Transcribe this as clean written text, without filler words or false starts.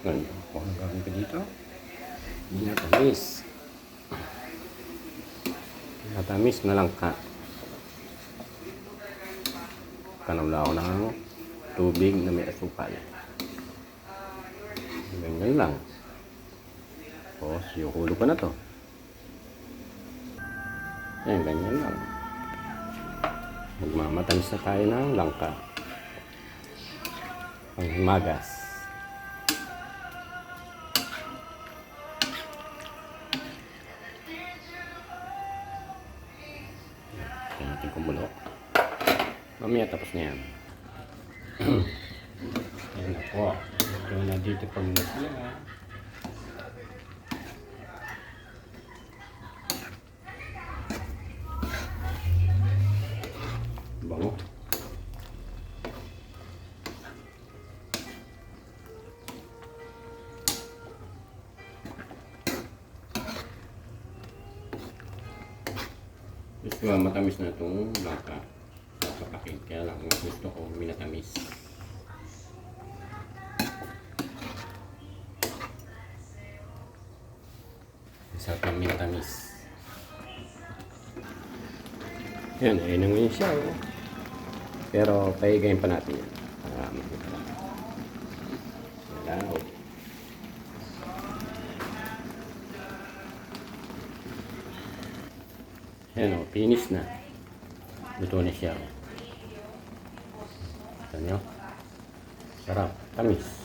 Ganyan. Kung ano gagawin ko dito. Binatamis. Binatamis na lang ka. Kanamla ako ng tubig na may asukal. Ganyan lang. Tapos, yukulo ko na to. Ayan, ganyan lang. Magmamatamis na tayo ng langka. Ang himagas. Ayan natin kumulo. Mamaya tapos na yan. Ayan na po. Ito na dito pa muna siya. Bango. Gusto ko matamis na itong langka. Sasapakin. Kaya lang gusto ko minatamis. Sarap ng minatamis. Yan, ayun na ngayon siya. Oh. Pero paigayin pa natin yan. Makita lang. Malaw. Yan o, finish na. Luto na siya. Ito nyo. Sarap. Tamis.